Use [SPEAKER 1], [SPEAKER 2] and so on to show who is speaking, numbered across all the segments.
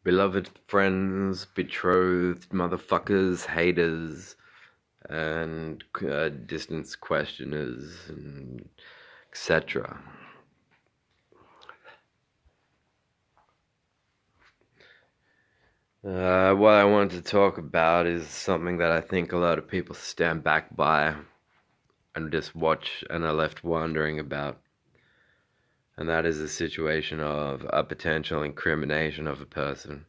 [SPEAKER 1] beloved friends, betrothed, motherfuckers, haters, and distance questioners, and etc. What I want to talk about is something that I think a lot of people stand back by and just watch and are left wondering about. And that is the situation of a potential incrimination of a person.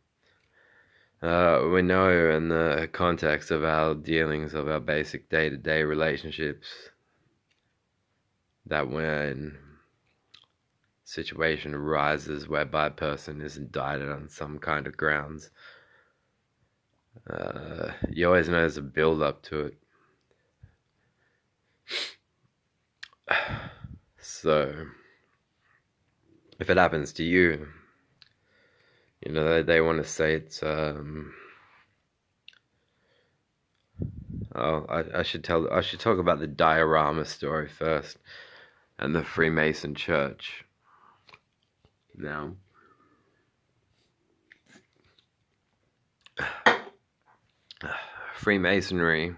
[SPEAKER 1] We know in the context of our dealings of our basic day-to-day relationships that when a situation arises whereby a person is indicted on some kind of grounds, you always know there's a build-up to it. So, if it happens to you, you know, they want to say it's, I should talk about the diorama story first, and the Freemason Church. Now, Freemasonry,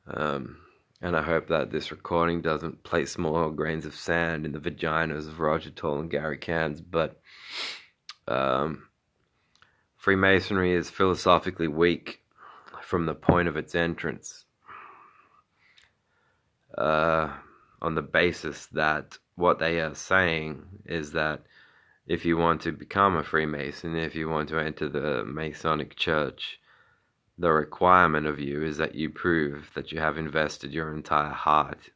[SPEAKER 1] and I hope that this recording doesn't place more grains of sand in the vaginas of Roger Toll and Gary Cans, but Freemasonry is philosophically weak from the point of its entrance, on the basis that what they are saying is that if you want to become a Freemason, if you want to enter the Masonic Church, the requirement of you is that you prove that you have invested your entire heart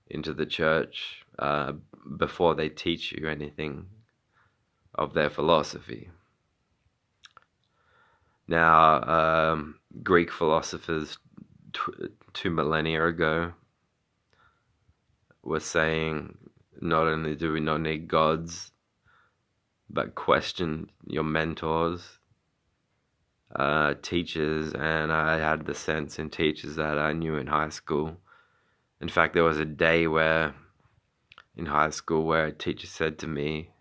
[SPEAKER 1] into the church before they teach you anything of their philosophy. Now, Greek philosophers 2 millennia ago were saying not only do we not need gods, but question your mentors, teachers, and I had the sense in teachers that I knew in high school. In fact, there was a day in high school where a teacher said to me,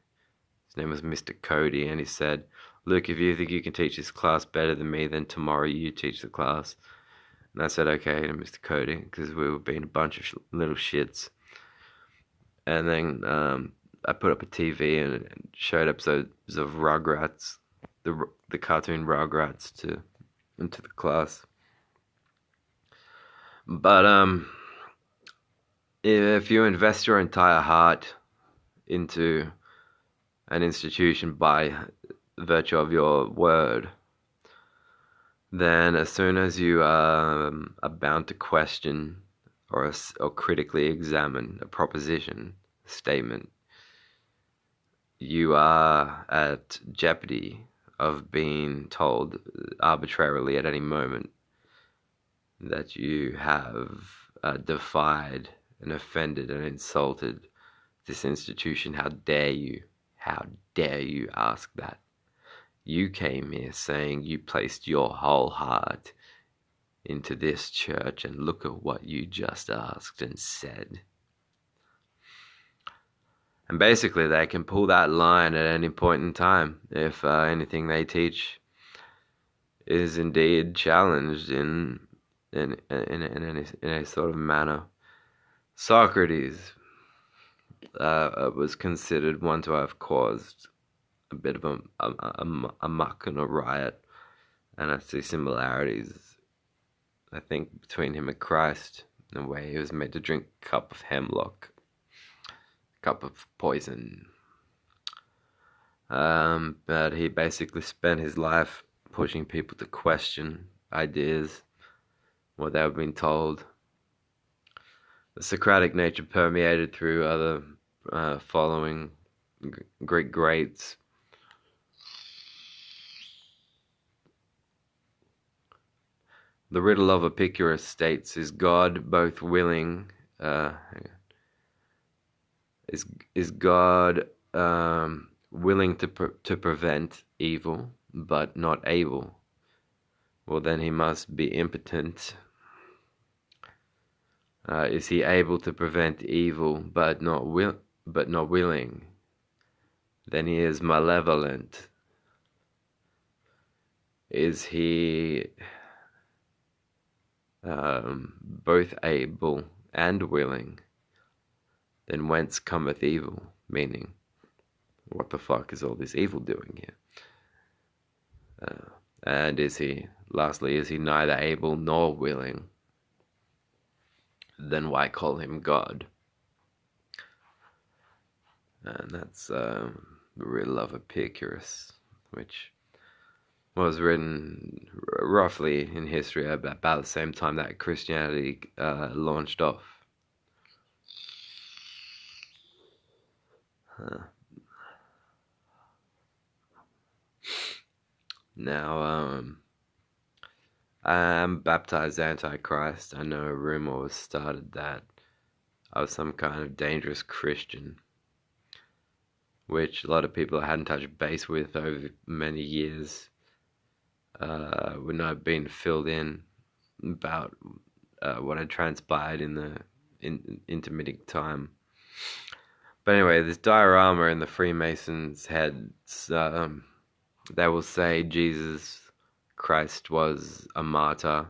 [SPEAKER 1] his name was Mr. Cody, and he said, "Luke, if you think you can teach this class better than me, then tomorrow you teach the class." And I said, "Okay," to Mr. Cody, because we were being a bunch of little shits. And then I put up a TV and showed episodes of Rugrats, the cartoon Rugrats, into the class. But if you invest your entire heart into an institution by virtue of your word, then as soon as you are bound to question or critically examine a proposition, a statement, you are at jeopardy of being told arbitrarily at any moment that you have defied and offended and insulted this institution. How dare you? How dare you ask that? You came here saying you placed your whole heart into this church, and look at what you just asked and said. And basically, they can pull that line at any point in time if anything they teach is indeed challenged in any sort of manner. Socrates was considered one to have caused a bit of a muck and a riot, and I see similarities, I think, between him and Christ, in the way he was made to drink a cup of hemlock, a cup of poison. But he basically spent his life pushing people to question ideas, what they were being told. The Socratic nature permeated through other following Greek greats. The riddle of Epicurus states, is God both willing, is God willing to prevent evil, but not able? Well, then he must be impotent. Is he able to prevent evil, but not willing? Then he is malevolent. Is he both able and willing? Then whence cometh evil? Meaning, what the fuck is all this evil doing here? And lastly, is he neither able nor willing? Then why call him God? And that's the real love of Epicurus, which was written roughly in history about the same time that Christianity launched off. Now, I am baptized Antichrist. I know a rumor was started that I was some kind of dangerous Christian, which a lot of people I hadn't touched base with over many years were not being filled in about what had transpired in the intermittent time. But anyway, this diorama in the Freemasons' heads, they will say Jesus Christ was a martyr,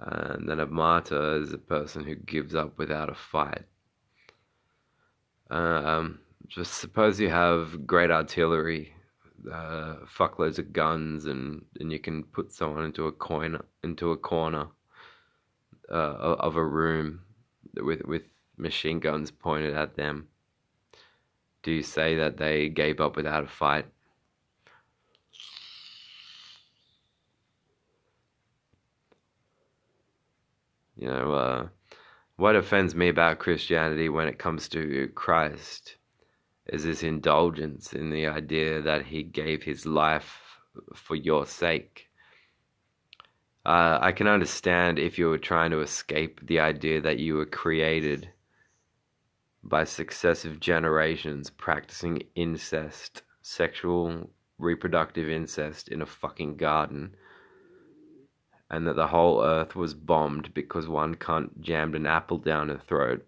[SPEAKER 1] and then a martyr is a person who gives up without a fight. Just suppose you have great artillery, fuckloads of guns, and you can put someone into a corner of a room with machine guns pointed at them. Do you say that they gave up without a fight? You know, what offends me about Christianity when it comes to Christ is this indulgence in the idea that he gave his life for your sake. I can understand if you were trying to escape the idea that you were created by successive generations practicing incest, sexual reproductive incest in a fucking garden, and that the whole earth was bombed because one cunt jammed an apple down her throat.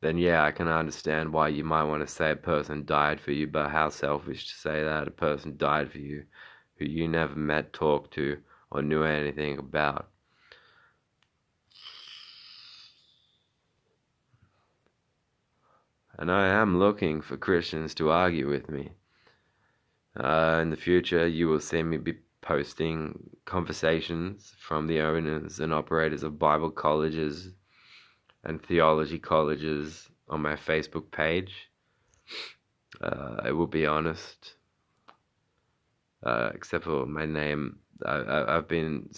[SPEAKER 1] Then yeah, I can understand why you might want to say a person died for you, but how selfish to say that a person died for you who you never met, talked to, or knew anything about. And I am looking for Christians to argue with me. In the future, you will see me be posting conversations from the owners and operators of Bible colleges and theology colleges on my Facebook page. I will be honest, except for my name. I've been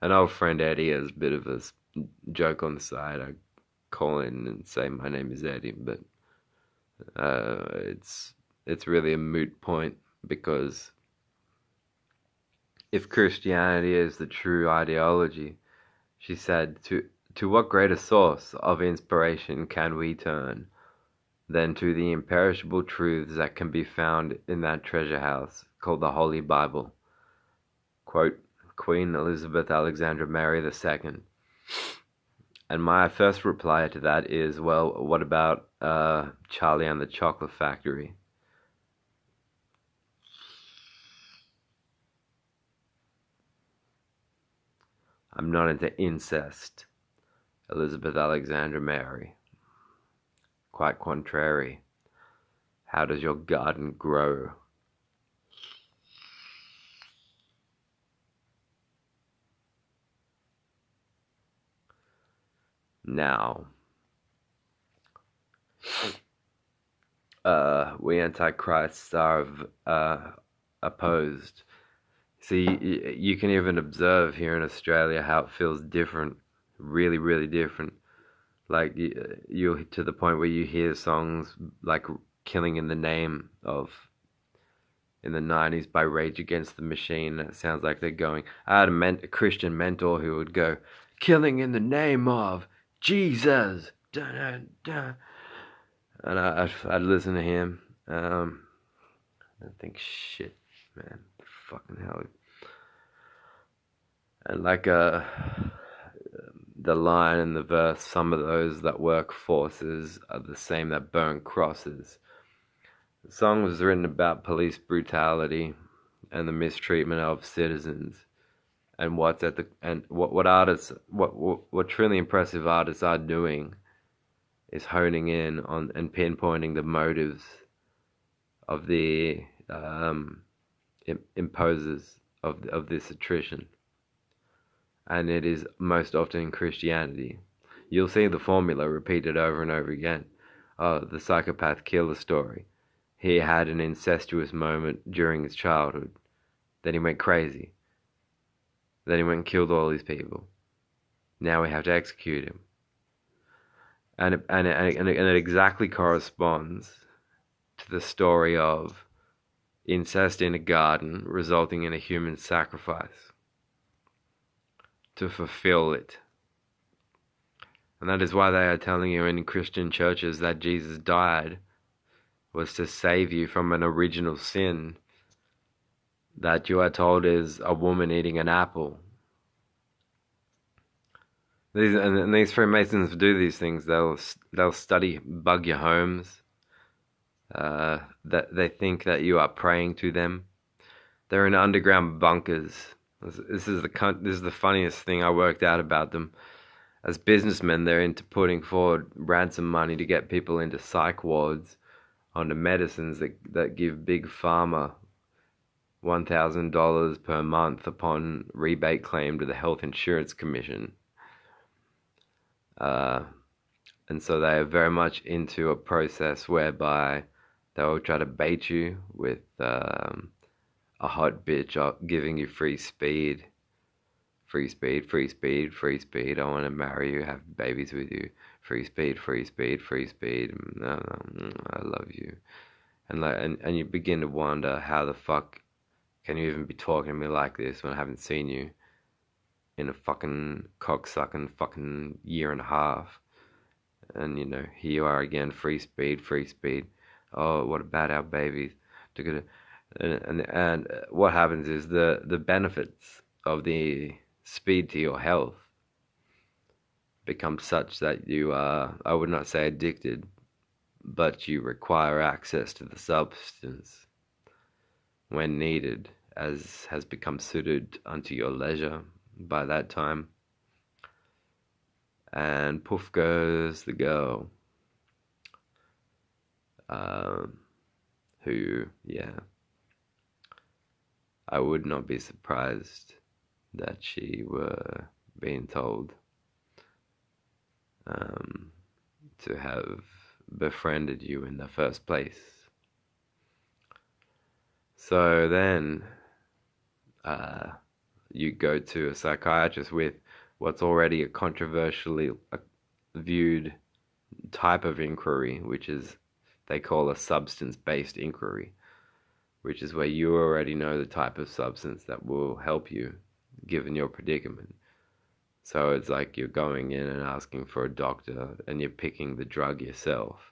[SPEAKER 1] an old friend Eddie as a bit of a joke on the side. I call in and say my name is Eddie, but it's really a moot point, because if Christianity is the true ideology, she said, to what greater source of inspiration can we turn than to the imperishable truths that can be found in that treasure house called the Holy Bible? Quote, Queen Elizabeth Alexandra Mary II. And my first reply to that is, well, what about Charlie and the Chocolate Factory? I'm not into incest, Elizabeth Alexandra Mary. Quite contrary. How does your garden grow? Now, we Antichrists are opposed. See, you can even observe here in Australia how it feels different, really, really different. Like you to the point where you hear songs like "Killing in the Name of" in the 90s by Rage Against the Machine. It sounds like they're going. I had a Christian mentor who would go, "Killing in the name of Jesus." Dun, dun, dun. And I'd listen to him. I think, shit, man, fucking hell. And like the line in the verse, some of those that work forces are the same that burn crosses. The song was written about police brutality and the mistreatment of citizens, and what's at the and what artists what truly impressive artists are doing is honing in on and pinpointing the motives of the imposers of this attrition, and it is most often in Christianity. You'll see the formula repeated over and over again. Oh, the psychopath killer story. He had an incestuous moment during his childhood. Then he went crazy. Then he went and killed all these people. Now we have to execute him. And it exactly corresponds to the story of incest in a garden resulting in a human sacrifice to fulfill it. And that is why they are telling you in Christian churches that Jesus died was to save you from an original sin that you are told is a woman eating an apple. These Freemasons do these things. They'll study, bug your homes. That they think that you are praying to them. They're in underground bunkers. This is the funniest thing I worked out about them. As businessmen, they're into putting forward ransom money to get people into psych wards onto medicines that give Big Pharma $1,000 per month upon rebate claim to the Health Insurance Commission. And so they are very much into a process whereby they will try to bait you with a hot bitch giving you free speed. Free speed, free speed, free speed. I want to marry you, have babies with you. Free speed, free speed, free speed. I love you. And you begin to wonder, how the fuck can you even be talking to me like this when I haven't seen you in a fucking cocksucking fucking year and a half? And here you are again, free speed, free speed. Oh, what about our babies? And what happens is the benefits of the speed to your health become such that you are, I would not say addicted, but you require access to the substance when needed, as has become suited unto your leisure by that time. And poof goes the girl, who, yeah, I would not be surprised that she were being told to have befriended you in the first place. So then you go to a psychiatrist with what's already a controversially viewed type of inquiry, which is they call a substance-based inquiry, which is where you already know the type of substance that will help you given your predicament. So it's like you're going in and asking for a doctor and you're picking the drug yourself.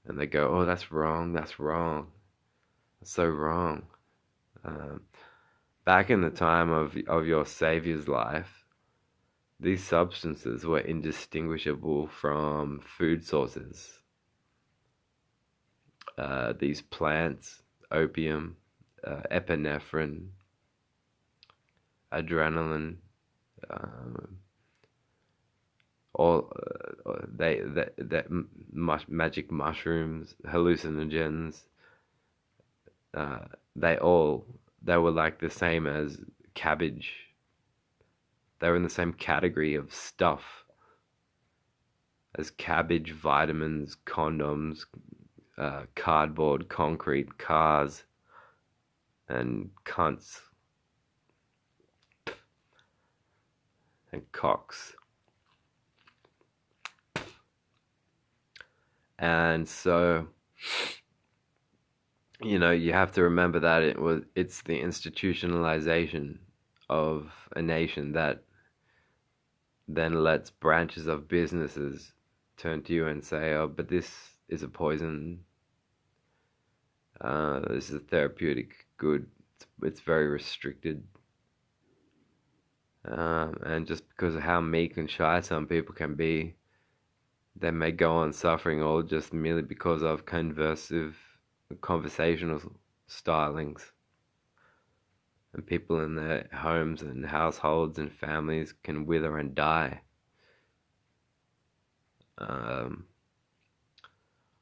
[SPEAKER 1] And they go, oh, that's wrong, that's wrong. That's so wrong. Back in the time of your Savior's life, these substances were indistinguishable from food sources. These plants, opium, epinephrine, adrenaline, magic mushrooms, hallucinogens, they were like the same as cabbage. They were in the same category of stuff as cabbage, vitamins, condoms, cardboard, concrete, cars, and cunts, and cocks. And so, you have to remember that it's the institutionalization of a nation that then lets branches of businesses turn to you and say, oh, but this is a poison. This is a therapeutic good. It's very restricted. And just because of how meek and shy some people can be, they may go on suffering, all just merely because of conversive conversational stylings, and people in their homes and households and families can wither and die. Um,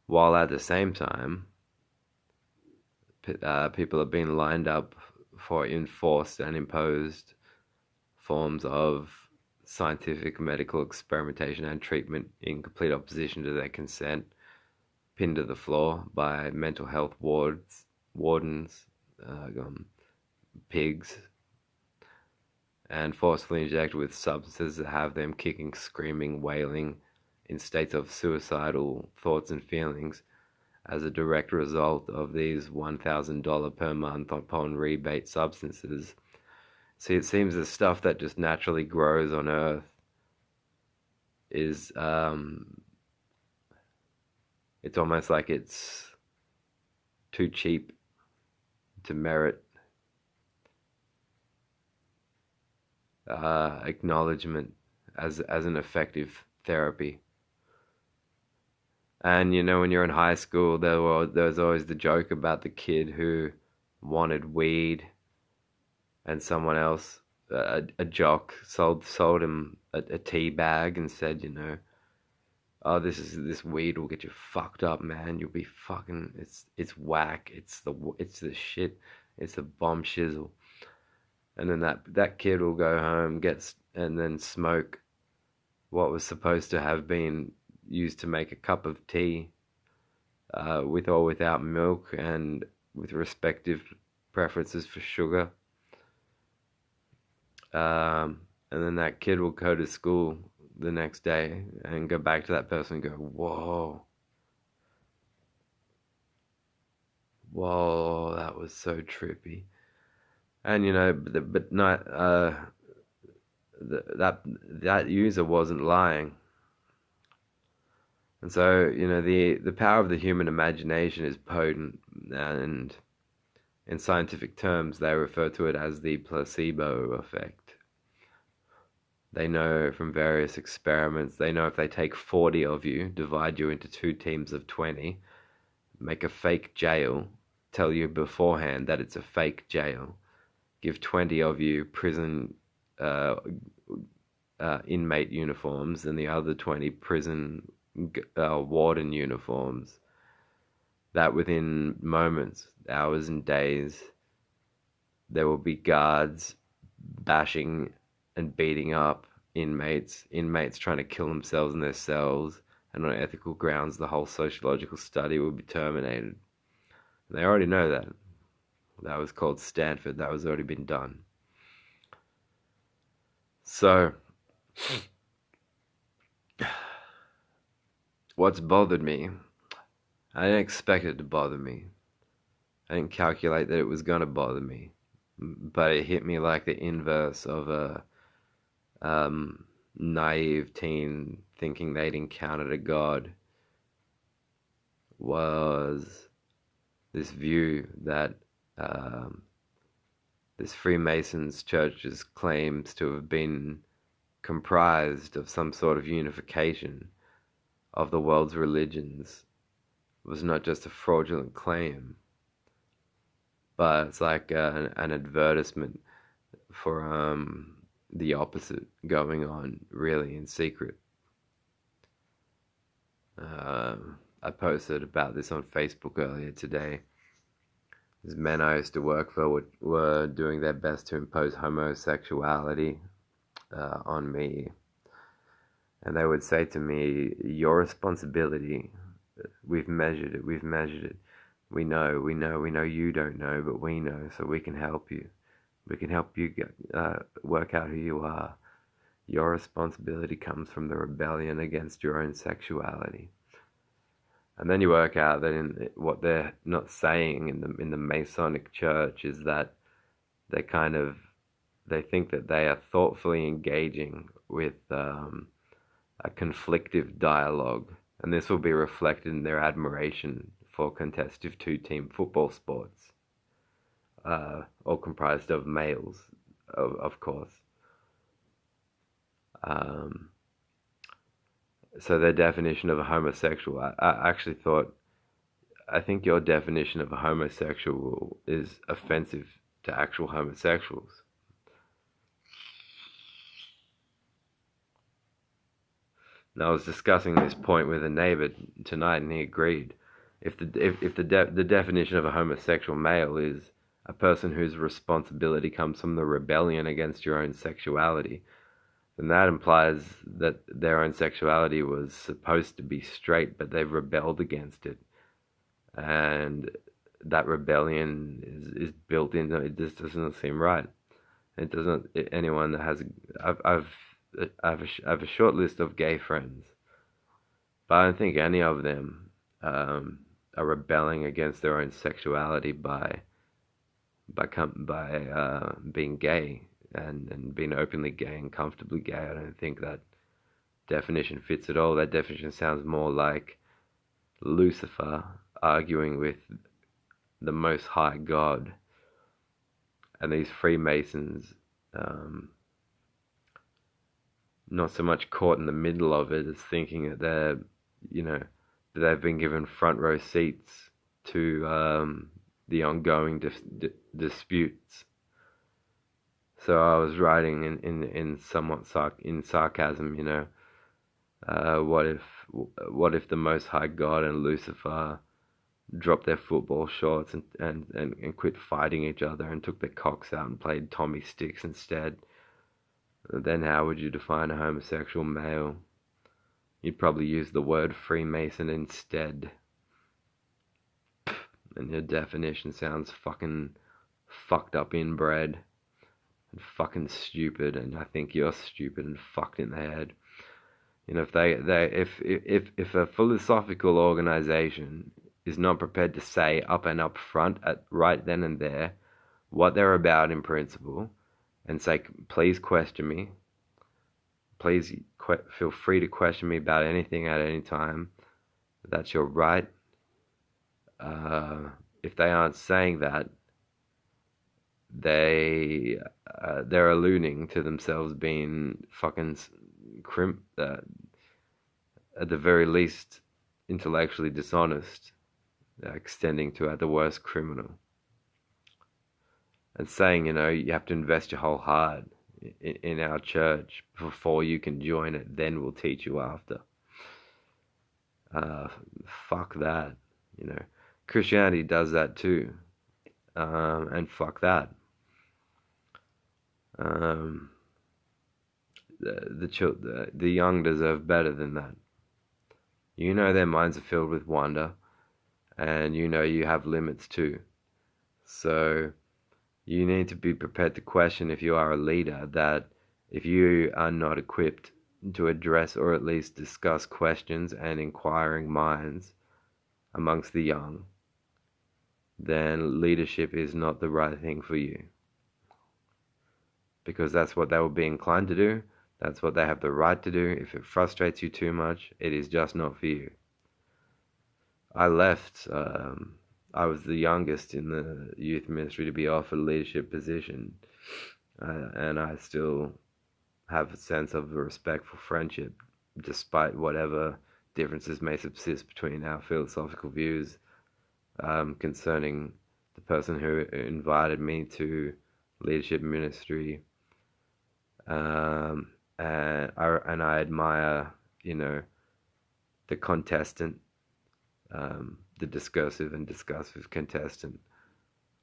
[SPEAKER 1] while at the same time, people are being lined up for enforced and imposed forms of scientific medical experimentation and treatment in complete opposition to their consent, pinned to the floor by mental health wardens, pigs, and forcefully injected with substances that have them kicking, screaming, wailing in states of suicidal thoughts and feelings as a direct result of these $1,000 per month upon rebate substances. See, it seems the stuff that just naturally grows on Earth is, it's almost like it's too cheap to merit acknowledgement as an effective therapy. And when you're in high school, there was always the joke about the kid who wanted weed, and someone else, a jock, sold him a tea bag and said, oh, this weed will get you fucked up, man. You'll be fucking. It's whack. It's the shit. It's a bomb shizzle. And then that kid will go home, and then smoke what was supposed to have been used to make a cup of tea, with or without milk, and with respective preferences for sugar. And then that kid will go to school the next day and go back to that person and go, whoa, that was so trippy. And but not that user wasn't lying. And so the power of the human imagination is potent, and in scientific terms they refer to it as the placebo effect. They know from various experiments, they know if they take 40 of you, divide you into two teams of 20, make a fake jail, tell you beforehand that it's a fake jail, give 20 of you prison inmate uniforms and the other 20 prison warden uniforms, that within moments, hours and days, there will be guards bashing and beating up inmates trying to kill themselves in their cells, and on ethical grounds the whole sociological study will be terminated. And they already know that. That was called Stanford. That was already been done. So what's bothered me, I didn't expect it to bother me. I didn't calculate that it was going to bother me, but it hit me like the inverse of a naive teen thinking they'd encountered a god, was this view that this Freemasons church's claims to have been comprised of some sort of unification of the world's religions was not just a fraudulent claim, but it's like an advertisement for the opposite going on, really, in secret. I posted about this on Facebook earlier today. These men I used to work for were doing their best to impose homosexuality on me. And they would say to me, your responsibility, we've measured it. We know you don't know, but we know, so we can help you. We can help you work out who you are. Your responsibility comes from the rebellion against your own sexuality. And then you work out that what they're not saying in the Masonic Church is that they think that they are thoughtfully engaging with a conflictive dialogue, and this will be reflected in their admiration for contestive two-team football sports, all comprised of males, of course. So their definition of a homosexual, I actually thought I think your definition of a homosexual is offensive to actual homosexuals. And I was discussing this point with a neighbor tonight, and he agreed. If the definition of a homosexual male is a person whose responsibility comes from the rebellion against your own sexuality, then that implies that their own sexuality was supposed to be straight, but they've rebelled against it, and that rebellion is built into it. Just doesn't seem right. It doesn't. Anyone that has, I have a short list of gay friends, but I don't think any of them are rebelling against their own sexuality by being gay and being openly gay and comfortably gay. I don't think that definition fits at all. That definition sounds more like Lucifer arguing with the Most High God, and these Freemasons not so much caught in the middle of it as thinking that they've been given front row seats to the ongoing disputes. So I was writing in somewhat in sarcasm, what if the Most High God and Lucifer dropped their football shorts and quit fighting each other and took their cocks out and played Tommy Sticks instead? Then how would you define a homosexual male? You'd probably use the word Freemason instead. And your definition sounds fucking fucked up inbred and fucking stupid, and I think you're stupid and fucked in the head. If a philosophical organization is not prepared to say up and up front right then and there what they're about in principle, and say, please question me, please feel free to question me about anything at any time, that's your right. If they aren't saying that, they're alluding to themselves being fucking at the very least intellectually dishonest, extending to at the worst criminal. And saying, you have to invest your whole heart in our church before you can join it, then we'll teach you after. Fuck that, Christianity does that too, and fuck that. The young deserve better than that. Their minds are filled with wonder, and you have limits too. So you need to be prepared to question, if you are a leader, that if you are not equipped to address or at least discuss questions and inquiring minds amongst the young, then leadership is not the right thing for you. Because that's what they will be inclined to do. That's what they have the right to do. If it frustrates you too much, it is just not for you. I left. I was the youngest in the youth ministry to be offered a leadership position, and I still have a sense of a respectful friendship, despite whatever differences may subsist between our philosophical views concerning the person who invited me to leadership ministry. And I admire, the contestant, the discursive and discussive contestant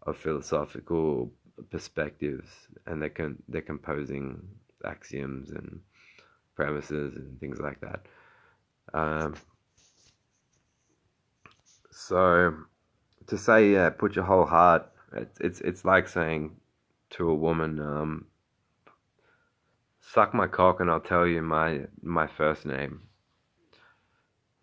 [SPEAKER 1] of philosophical perspectives, and they're composing axioms and premises and things like that. So to say, put your whole heart, it's like saying to a woman, suck my cock and I'll tell you my first name.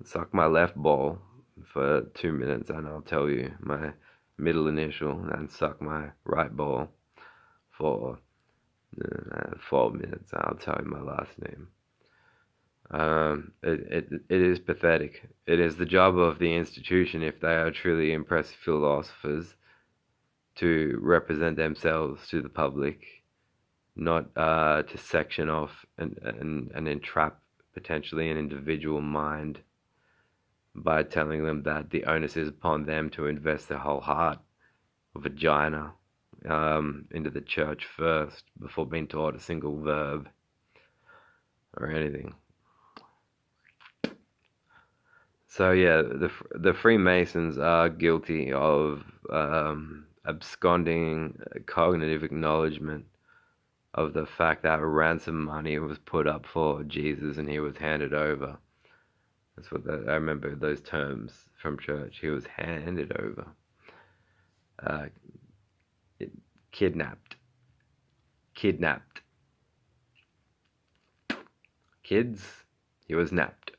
[SPEAKER 1] Suck my left ball for 2 minutes and I'll tell you my middle initial, and suck my right ball for 12 minutes and I'll tell you my last name. It is pathetic. It is the job of the institution, if they are truly impressive philosophers, to represent themselves to the public, not to section off and entrap potentially an individual mind by telling them that the onus is upon them to invest their whole heart or vagina into the church first before being taught a single verb or anything. So yeah, the Freemasons are guilty of absconding cognitive acknowledgement of the fact that ransom money was put up for Jesus and he was handed over. That's what I remember those terms from church. He was handed over, uh, kidnapped, kidnapped, kids. He was napped.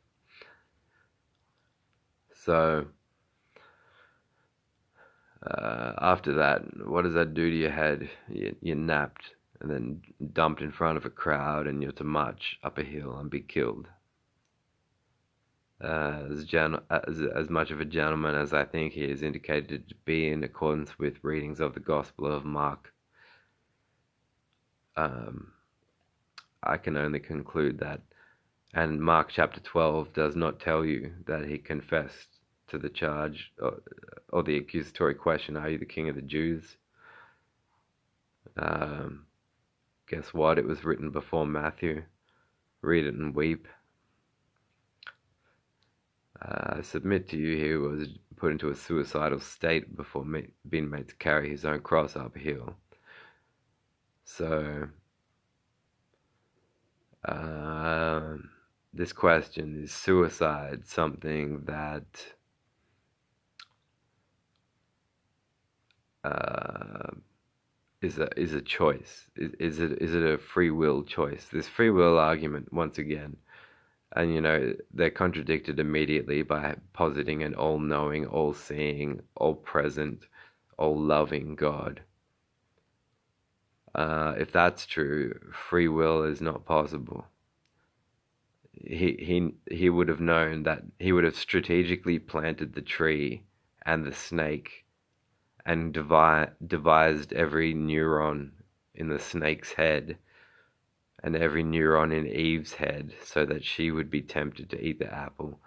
[SPEAKER 1] So after that, what does that do to your head? You're napped and then dumped in front of a crowd, and you're to march up a hill and be killed. As much of a gentleman as I think he is indicated to be in accordance with readings of the Gospel of Mark, I can only conclude that. And Mark chapter 12 does not tell you that he confessed to the charge or the accusatory question, "Are you the king of the Jews?" Guess what? It was written before Matthew. Read it and weep. I submit to you he was put into a suicidal state before being made to carry his own cross up a hill. So, this question, is suicide something that is a choice? Is it a free will choice? This free will argument, once again, and they're contradicted immediately by positing an all-knowing, all-seeing, all-present, all-loving God. If that's true, free will is not possible. He would have known that he would have strategically planted the tree and the snake and devised every neuron in the snake's head and every neuron in Eve's head so that she would be tempted to eat the apple,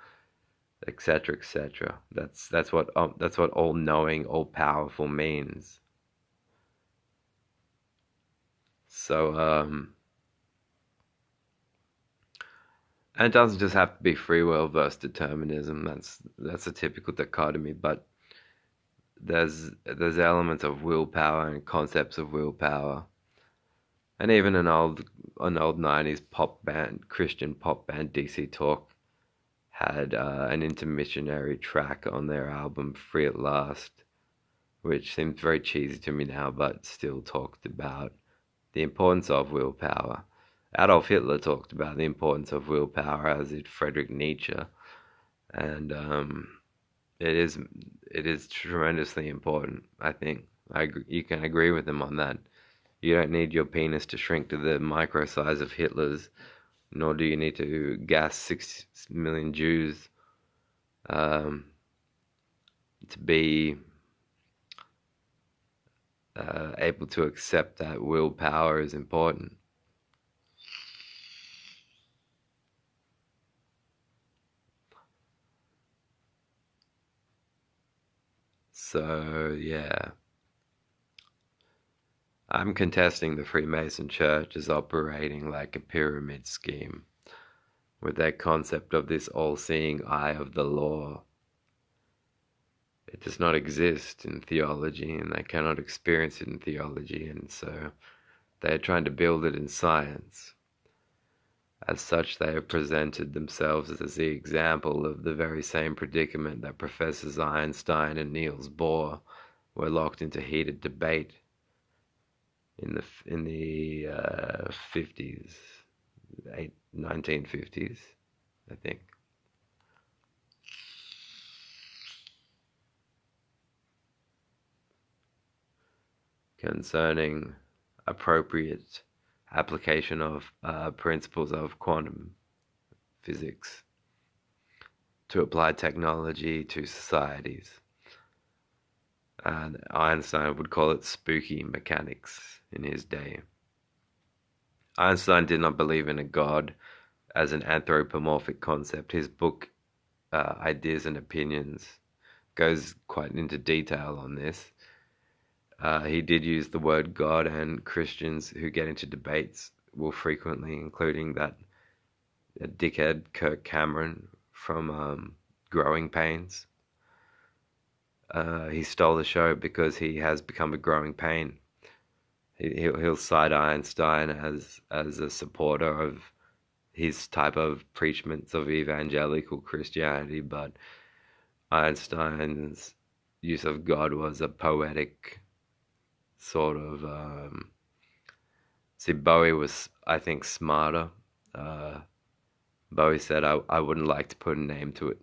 [SPEAKER 1] etc., etc. That's what all-knowing, all-powerful means. So and it doesn't just have to be free will versus determinism. That's a typical dichotomy, but there's elements of willpower and concepts of willpower. And even an old 90s pop band, Christian pop band, DC Talk, had an intermissionary track on their album Free at Last, which seems very cheesy to me now, but still talked about the importance of willpower. Adolf Hitler talked about the importance of willpower, as did Friedrich Nietzsche, and it is tremendously important. I think you can agree with him on that. You don't need your penis to shrink to the micro size of Hitler's, nor do you need to gas 6 million Jews to be able to accept that willpower is important. So, yeah. I'm contesting the Freemason Church as operating like a pyramid scheme, with their concept of this all-seeing eye of the law. It does not exist in theology, and they cannot experience it in theology, and so they are trying to build it in science. As such, they have presented themselves as the example of the very same predicament that Professors Einstein and Niels Bohr were locked into heated debate in the 50s, 1950s, I think. Concerning appropriate application of principles of quantum physics to apply technology to societies. And Einstein would call it spooky mechanics in his day. Einstein did not believe in a god as an anthropomorphic concept. His book ideas and opinions. Goes quite into detail on this. He did use the word God, and Christians who get into debates will frequently, including that dickhead Kirk Cameron from Growing Pains. He stole the show because he has become a growing pain. He'll cite Einstein as a supporter of his type of preachments of evangelical Christianity, but Einstein's use of God was a poetic sort of. See, Bowie was, I think, smarter. Uh, Bowie said, I wouldn't like to put a name to it.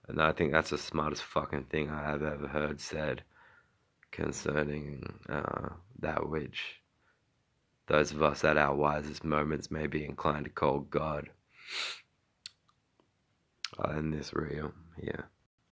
[SPEAKER 1] And I think that's the smartest fucking thing I have ever heard said concerning that which those of us at our wisest moments may be inclined to call God in this realm. Yeah.